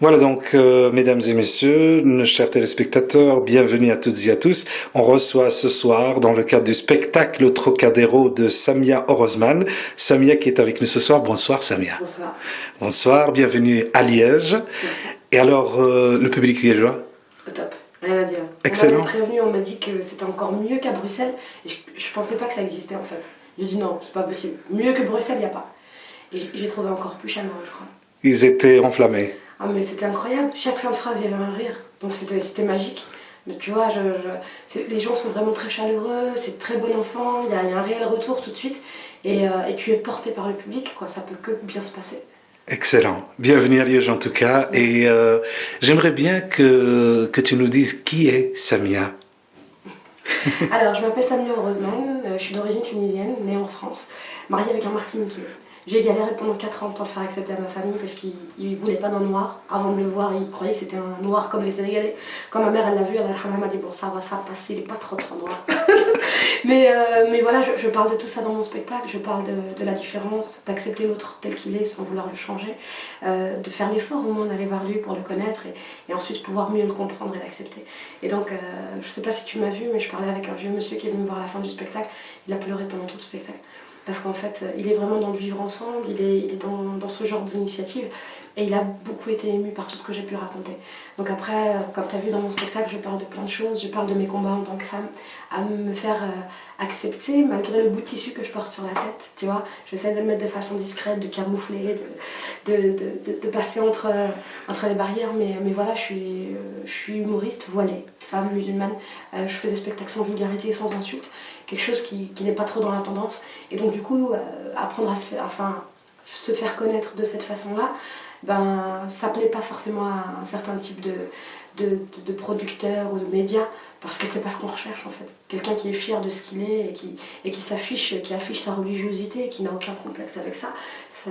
Voilà donc, mesdames et messieurs, nos chers téléspectateurs, bienvenue à toutes et à tous. On reçoit ce soir, dans le cadre du spectacle Trocadéro de Samia Orozman, Samia qui est avec nous ce soir. Bonsoir Samia. Bonsoir. Bonsoir, bienvenue à Liège. Merci. Et alors, le public liégeois? Au top. Rien à dire. Excellent. On m'avait prévenu, on m'a dit que c'était encore mieux qu'à Bruxelles. Et je pensais pas que ça existait en fait. J'ai dit non, c'est pas possible. Mieux que Bruxelles, il n'y a pas. Et j'ai trouvé encore plus chaleureux, je crois. Ils étaient enflammés. Ah mais c'était incroyable. Chaque fin de phrase, il y avait un rire. Donc c'était magique. Mais tu vois, les gens sont vraiment très chaleureux, c'est très bon enfant, il y a un réel retour tout de suite. Et tu es porté par le public, quoi. Ça peut que bien se passer. Excellent. Bienvenue à Liège en tout cas. Et j'aimerais bien que tu nous dises qui est Samia. Alors, je m'appelle Samia Orozman, je suis d'origine tunisienne, née en France, mariée avec un Martiniquais. J'ai galéré pendant 4 ans pour le faire accepter à ma famille parce qu'il ne voulait pas d'un noir. Avant de le voir, il croyait que c'était un noir comme les Sénégalais. Quand ma mère elle l'a vu, elle m'a dit bon ça va passer, il n'est pas trop noir. mais voilà, je parle de tout ça dans mon spectacle, je parle de la différence, d'accepter l'autre tel qu'il est sans vouloir le changer, de faire l'effort au moins d'aller voir lui pour le connaître et ensuite pouvoir mieux le comprendre et l'accepter. Et donc, je ne sais pas si tu m'as vu, mais je parlais avec un vieux monsieur qui est venu me voir à la fin du spectacle, il a pleuré pendant tout le spectacle. Parce qu'en fait, il est vraiment dans le vivre ensemble, il est dans ce genre d'initiative, et il a beaucoup été ému par tout ce que j'ai pu raconter. Donc après, comme tu as vu dans mon spectacle, je parle de plein de choses, je parle de mes combats en tant que femme, à me faire accepter malgré le bout de tissu que je porte sur la tête, tu vois. J'essaie de le mettre de façon discrète, de camoufler, de passer entre les barrières, mais voilà, je suis humoriste, voilée, femme musulmane, je fais des spectacles sans vulgarité et sans insulte, quelque chose qui n'est pas trop dans la tendance, et donc du coup, apprendre à se faire connaître de cette façon-là, ben, ça plaît pas forcément à un certain type de producteurs ou de médias, parce que c'est pas ce qu'on recherche en fait. Quelqu'un qui est fier de ce qu'il est et qui affiche sa religiosité et qui n'a aucun complexe avec ça,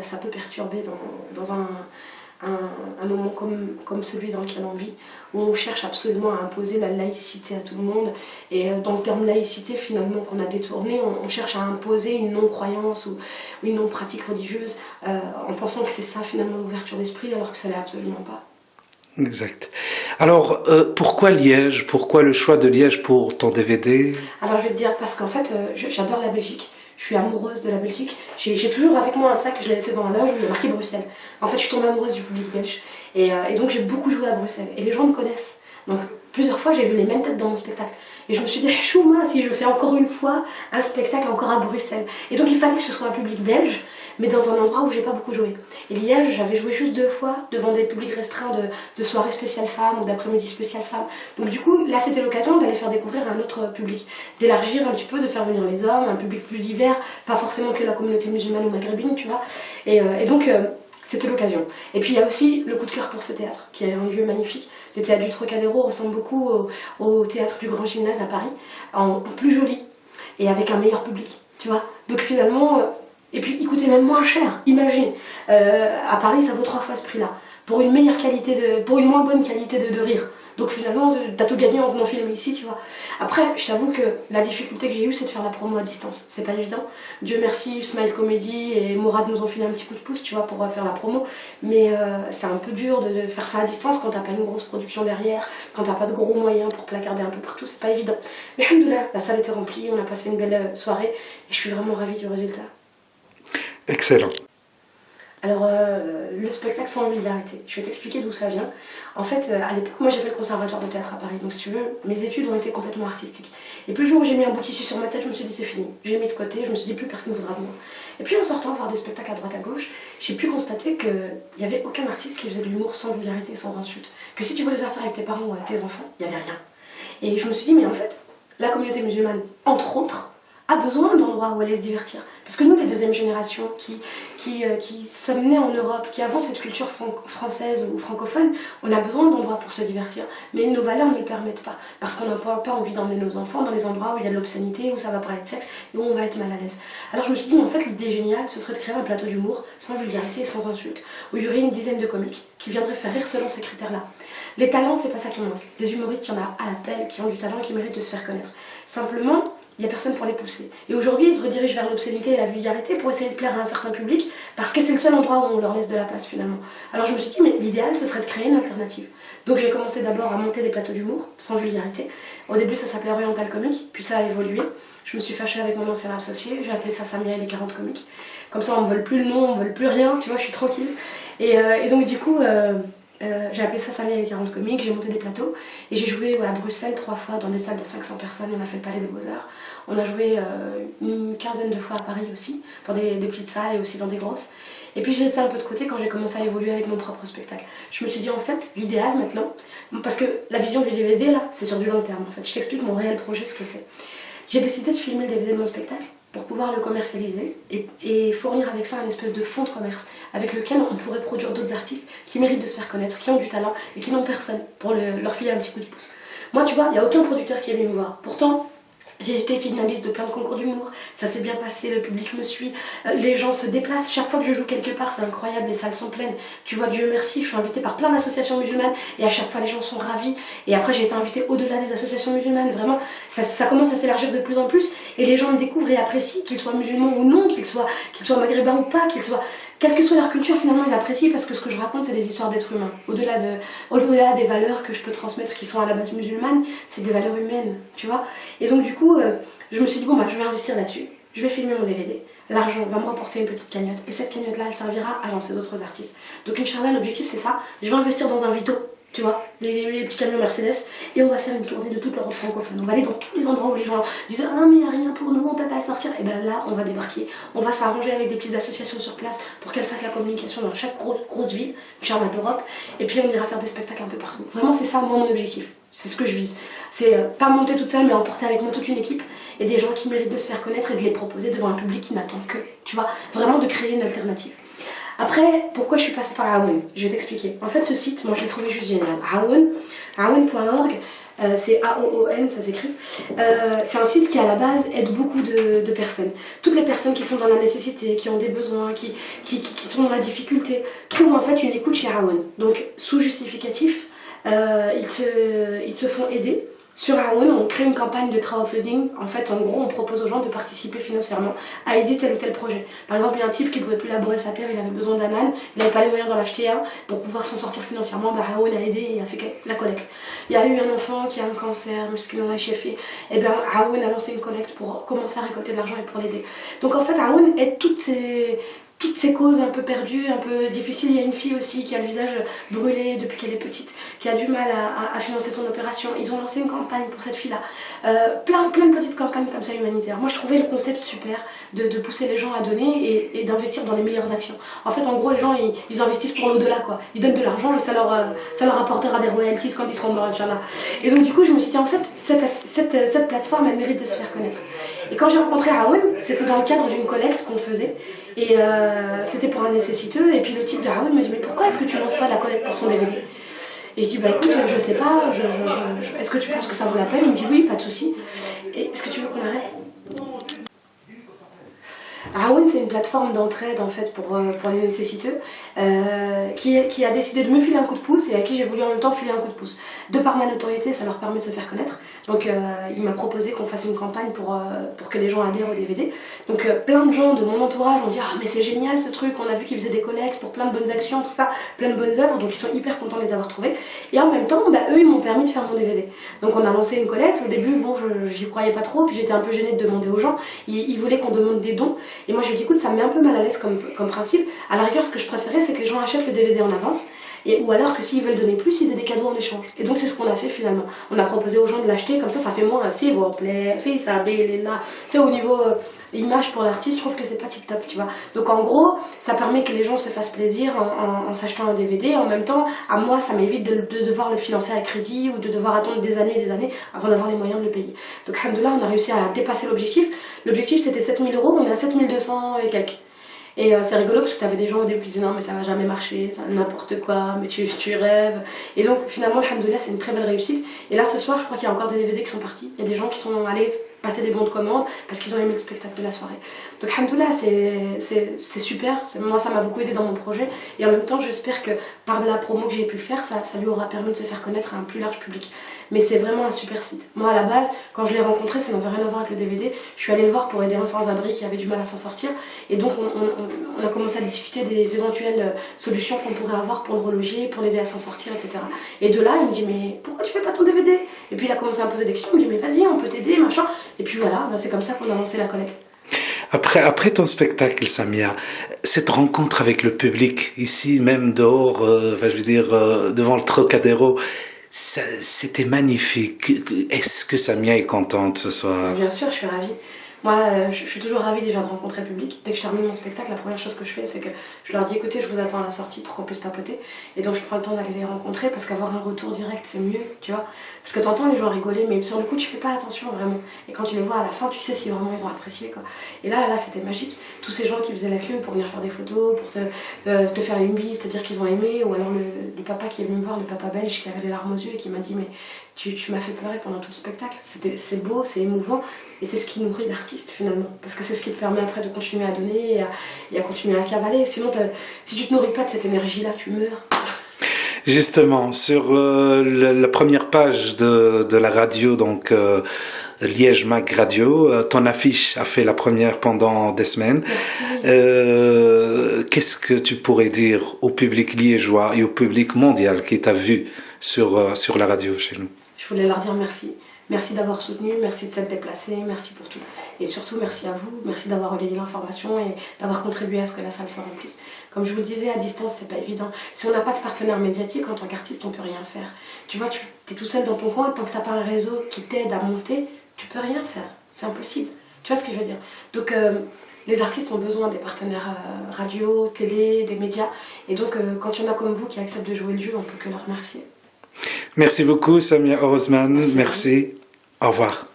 ça peut perturber dans un moment comme celui dans lequel on vit, où on cherche absolument à imposer la laïcité à tout le monde. Et dans le terme laïcité, finalement, qu'on a détourné, on cherche à imposer une non-croyance ou une non-pratique religieuse, en pensant que c'est ça, finalement, l'ouverture d'esprit, alors que ça l'est absolument pas. Exact. Alors, pourquoi Liège? Pourquoi le choix de Liège pour ton DVD? Alors, je vais te dire, parce qu'en fait, j'adore la Belgique. Je suis amoureuse de la Belgique. J'ai toujours avec moi un sac que je l'ai laissé dans la loge où il y a marqué Bruxelles. En fait, je suis tombée amoureuse du public belge. Et donc, j'ai beaucoup joué à Bruxelles. Et les gens me connaissent. Donc, plusieurs fois, j'ai vu les mêmes têtes dans mon spectacle. Et je me suis dit, chouma, si je fais encore une fois un spectacle encore à Bruxelles. Et donc, il fallait que ce soit un public belge, mais dans un endroit où j'ai pas beaucoup joué. Et Liège, j'avais joué juste 2 fois devant des publics restreints de soirées spéciales femmes ou d'après-midi spéciales femmes. Donc du coup, là c'était l'occasion d'aller faire découvrir un autre public, d'élargir un petit peu, de faire venir les hommes, un public plus divers, pas forcément que la communauté musulmane ou maghrébine, tu vois. Et donc, c'était l'occasion. Et puis il y a aussi le coup de cœur pour ce théâtre, qui est un lieu magnifique. Le théâtre du Trocadéro ressemble beaucoup au théâtre du Grand Gymnase à Paris, en plus joli et avec un meilleur public, tu vois. Donc finalement, et puis il coûtait même moins cher, imagine. À Paris, ça vaut 3 fois ce prix-là, pour une meilleure qualité pour une moins bonne qualité de rire. Donc finalement, t'as tout gagné en venant filmer ici, tu vois. Après, je t'avoue que la difficulté que j'ai eue, c'est de faire la promo à distance. C'est pas évident. Dieu merci, Smile Comedy et Morad nous ont filé un petit coup de pouce, tu vois, pour faire la promo. Mais c'est un peu dur de faire ça à distance quand t'as pas une grosse production derrière, quand t'as pas de gros moyens pour placarder un peu partout, c'est pas évident. Mais alhamdoulilah, la salle était remplie, on a passé une belle soirée et je suis vraiment ravie du résultat. Excellent. Alors, le spectacle sans vulgarité, je vais t'expliquer d'où ça vient. En fait, à l'époque, moi j'ai fait le conservatoire de théâtre à Paris, donc si tu veux, mes études ont été complètement artistiques. Et plus le jour où j'ai mis un bout de tissu sur ma tête, je me suis dit c'est fini. J'ai mis de côté, je me suis dit plus personne ne voudra de moi. Et puis en sortant voir des spectacles à droite à gauche, j'ai pu constater qu'il n'y avait aucun artiste qui faisait de l'humour sans vulgarité et sans insulte. Que si tu voulais sortir avec tes parents ou avec tes enfants, il n'y avait rien. Et je me suis dit, mais en fait, la communauté musulmane, entre autres, a besoin d'endroits où aller se divertir. Parce que nous, les deuxième génération qui sommes nés en Europe, qui avons cette culture française ou francophone, on a besoin d'endroits pour se divertir. Mais nos valeurs ne le permettent pas. Parce qu'on n'a pas envie d'emmener nos enfants dans les endroits où il y a de l'obscénité, où ça va parler de sexe, et où on va être mal à l'aise. Alors je me suis dit, mais en fait, l'idée géniale, ce serait de créer un plateau d'humour, sans vulgarité et sans insulte, où il y aurait une dizaine de comiques qui viendraient faire rire selon ces critères-là. Les talents, c'est pas ça qui manque. Des humoristes, il y en a à la pelle, qui ont du talent, qui méritent de se faire connaître. Simplement, il n'y a personne pour les pousser. Et aujourd'hui, ils se redirigent vers l'obscénité et la vulgarité pour essayer de plaire à un certain public, parce que c'est le seul endroit où on leur laisse de la place finalement. Alors je me suis dit, mais l'idéal, ce serait de créer une alternative. Donc j'ai commencé d'abord à monter des plateaux d'humour, sans vulgarité. Au début, ça s'appelait Oriental Comique, puis ça a évolué. Je me suis fâchée avec mon ancien associé, j'ai appelé ça Samia et les 40 comiques. Comme ça, on ne veut plus le nom, on ne veut plus rien, tu vois, je suis tranquille. Et donc du coup, j'ai appelé ça Samia et les 40 comiques, j'ai monté des plateaux. Et j'ai joué à Bruxelles 3 fois dans des salles de 500 personnes, on a fait le Palais des Beaux-Arts. On a joué une quinzaine de fois à Paris aussi, dans des petites salles et aussi dans des grosses. Et puis j'ai laissé un peu de côté quand j'ai commencé à évoluer avec mon propre spectacle. Je me suis dit en fait, l'idéal maintenant, parce que la vision du DVD là, c'est sur du long terme en fait. Je t'explique mon réel projet, ce que c'est. J'ai décidé de filmer le DVD de mon spectacle pour pouvoir le commercialiser et fournir avec ça un espèce de fonds de commerce avec lequel on pourrait produire d'autres artistes qui méritent de se faire connaître, qui ont du talent et qui n'ont personne pour leur filer un petit coup de pouce. Moi, tu vois, il n'y a aucun producteur qui est venu me voir. Pourtant, j'ai été finaliste de plein de concours d'humour, ça s'est bien passé, le public me suit, les gens se déplacent, chaque fois que je joue quelque part, c'est incroyable, les salles sont pleines. Tu vois, Dieu merci, je suis invitée par plein d'associations musulmanes et à chaque fois les gens sont ravis. Et après, j'ai été invitée au-delà des associations musulmanes, vraiment, ça commence à s'élargir de plus en plus et les gens me découvrent et apprécient, qu'ils soient musulmans ou non, qu'ils soient maghrébins ou pas, qu'ils soient... Quelle que soit leur culture, finalement, ils apprécient parce que ce que je raconte, c'est des histoires d'êtres humains. Au-delà des valeurs que je peux transmettre qui sont à la base musulmanes, c'est des valeurs humaines, tu vois. Et donc, du coup, je me suis dit, bon, bah, je vais investir là-dessus. Je vais filmer mon DVD. L'argent va me rapporter une petite cagnotte. Et cette cagnotte-là, elle servira à lancer d'autres artistes. Donc, Inch'Allah, l'objectif, c'est ça. Je vais investir dans un Vito, tu vois, les petits camions Mercedes, et on va faire une tournée de toute l'Europe francophone. On va aller dans tous les endroits où les gens disent ah mais il n'y a rien pour nous, on peut pas sortir. Et bien là, on va débarquer. On va s'arranger avec des petites associations sur place pour qu'elles fassent la communication dans chaque grosse ville, Inch'Allah d'Europe, et puis on ira faire des spectacles un peu partout. Vraiment, c'est ça, moi, mon objectif. C'est ce que je vise. C'est pas monter toute seule, mais emporter avec moi toute une équipe et des gens qui méritent de se faire connaître et de les proposer devant un public qui n'attend que, tu vois, vraiment de créer une alternative. Après, pourquoi je suis passée par Aoun? Je vais t'expliquer. En fait, ce site, moi je l'ai trouvé juste génial. Aoun.org, c'est A-O-O-N, ça s'écrit. C'est un site qui, à la base, aide beaucoup de personnes. Toutes les personnes qui sont dans la nécessité, qui ont des besoins, qui sont dans la difficulté, trouvent en fait une écoute chez Aoun. Donc, sous justificatif, ils se font aider. Sur Aoun, on crée une campagne de crowdfunding. En fait, en gros, on propose aux gens de participer financièrement à aider tel ou tel projet. Par exemple, il y a un type qui ne pouvait plus labourer sa terre, il avait besoin d'un âne, il n'avait pas les moyens d'en acheter un. Pour pouvoir s'en sortir financièrement, Aoun a aidé et a fait la collecte. Il y a eu un enfant qui a un cancer, musculin et bien Aoun a lancé une collecte pour commencer à récolter de l'argent et pour l'aider. Donc en fait, Aoun aide toutes ces causes un peu perdues, un peu difficiles. Il y a une fille aussi qui a le visage brûlé depuis qu'elle est petite, qui a du mal à financer son opération. Ils ont lancé une campagne pour cette fille-là. Plein de petites campagnes comme ça humanitaires. Moi, je trouvais le concept super de pousser les gens à donner et d'investir dans les meilleures actions. En fait, en gros, les gens, ils investissent pour l'au-delà, quoi. Ils donnent de l'argent et ça leur apportera des royalties quand ils seront morts, Inch'Allah. Et donc, du coup, je me suis dit, en fait, cette plateforme, elle mérite de se faire connaître. Et quand j'ai rencontré Aoun, c'était dans le cadre d'une collecte qu'on faisait. Et c'était pour un nécessiteux. Et puis le type de Aoun me dit mais pourquoi est-ce que tu lances pas la collecte pour ton DVD? Et je dis bah écoute, je sais pas, est-ce que tu penses que ça vaut la peine? Il me dit oui, pas de souci. Et est-ce que tu veux qu'on arrête? Aoun, c'est une plateforme d'entraide en fait pour les nécessiteux qui a décidé de me filer un coup de pouce et à qui j'ai voulu en même temps filer un coup de pouce. De par ma notoriété, ça leur permet de se faire connaître. Donc il m'a proposé qu'on fasse une campagne pour que les gens adhèrent au DVD. Donc plein de gens de mon entourage ont dit ah mais c'est génial ce truc, on a vu qu'ils faisaient des collectes pour plein de bonnes actions, tout ça, plein de bonnes œuvres, donc ils sont hyper contents de les avoir trouvées. Et en même temps, eux ils m'ont permis de faire mon DVD. Donc on a lancé une collecte, au début bon j'y croyais pas trop, puis j'étais un peu gênée de demander aux gens, ils voulaient qu'on demande des dons. Et moi je lui ai dit écoute ça me met un peu mal à l'aise comme principe, à la rigueur ce que je préférais c'est que les gens achètent le DVD en avance. Ou alors que s'ils veulent donner plus, ils aient des cadeaux en échange. Et donc c'est ce qu'on a fait finalement. On a proposé aux gens de l'acheter, comme ça fait moins s'il vous plaît, fais ça, là. Tu sais, au niveau image pour l'artiste, je trouve que c'est pas tip top, tu vois. Donc en gros, ça permet que les gens se fassent plaisir en s'achetant un DVD. En même temps, à moi, ça m'évite de devoir le financer à crédit ou de devoir attendre des années et des années avant d'avoir les moyens de le payer. Donc alhamdoulilah, on a réussi à dépasser l'objectif. L'objectif c'était 7000 €, on est à 7200 et quelques. Et c'est rigolo parce que t'avais des gens au début qui disaient non mais ça va jamais marcher, c'est n'importe quoi, mais tu rêves. Et donc finalement alhamdoulilah c'est une très belle réussite. Et là ce soir je crois qu'il y a encore des DVD qui sont partis. Il y a des gens qui sont allés passer des bons de commande parce qu'ils ont aimé le spectacle de la soirée. Donc alhamdoulilah, c'est super, moi ça m'a beaucoup aidé dans mon projet et en même temps j'espère que par la promo que j'ai pu faire, ça lui aura permis de se faire connaître à un plus large public. Mais c'est vraiment un super site. Moi à la base, quand je l'ai rencontré, ça n'avait rien à voir avec le DVD, je suis allée le voir pour aider un sans-abri qui avait du mal à s'en sortir et donc on a commencé à discuter des éventuelles solutions qu'on pourrait avoir pour le reloger, pour l'aider à s'en sortir, etc. Et de là, il me dit mais pourquoi tu fais pas ton DVD? Et puis il a commencé à me poser des questions, il me dit mais vas-y, on peut t'aider, machin. Et puis voilà, c'est comme ça qu'on a lancé la collecte. Après ton spectacle, Samia, cette rencontre avec le public, ici même dehors, je veux dire, devant le Trocadéro, c'était magnifique. Est-ce que Samia est contente ce soir? Bien sûr, je suis ravie. Moi, je suis toujours ravie déjà de rencontrer le public. Dès que je termine mon spectacle, la première chose que je fais, c'est que je leur dis écoutez, je vous attends à la sortie pour qu'on puisse papoter. Et donc, je prends le temps d'aller les rencontrer parce qu'avoir un retour direct, c'est mieux, tu vois. Parce que t'entends les gens rigoler, mais sur le coup, tu fais pas attention vraiment. Et quand tu les vois à la fin, tu sais si vraiment ils ont apprécié, quoi. Et là, c'était magique. Tous ces gens qui faisaient la queue pour venir faire des photos, pour te faire une bise, te dire qu'ils ont aimé. Ou alors le papa qui est venu me voir, le papa belge qui avait les larmes aux yeux et qui m'a dit mais tu m'as fait pleurer pendant tout le spectacle. C'est beau, c'est émouvant. Et c'est ce qui nourrit l'artiste finalement. Parce que c'est ce qui te permet après de continuer à donner et à continuer à cavaler. Sinon, si tu te nourris pas de cette énergie-là, tu meurs. Justement, sur la première page de la radio, donc Liège Mag Radio, ton affiche a fait la première pendant des semaines. Qu'est-ce que tu pourrais dire au public liégeois et au public mondial qui t'a vu sur la radio chez nous? Je voulais leur dire merci. Merci d'avoir soutenu, merci de s'être déplacé, merci pour tout. Et surtout, merci à vous, merci d'avoir relayé l'information et d'avoir contribué à ce que la salle se remplisse. Comme je vous disais, à distance, c'est pas évident. Si on n'a pas de partenaire médiatique, en tant qu'artiste, on peut rien faire. Tu vois, tu es tout seul dans ton coin, tant que t'as pas un réseau qui t'aide à monter, tu peux rien faire. C'est impossible. Tu vois ce que je veux dire? Donc, les artistes ont besoin des partenaires radio, télé, des médias. Et donc, quand il y en a comme vous qui acceptent de jouer le jeu, on peut que leur remercier. Merci beaucoup, Samia Orosmane. Merci. Au revoir.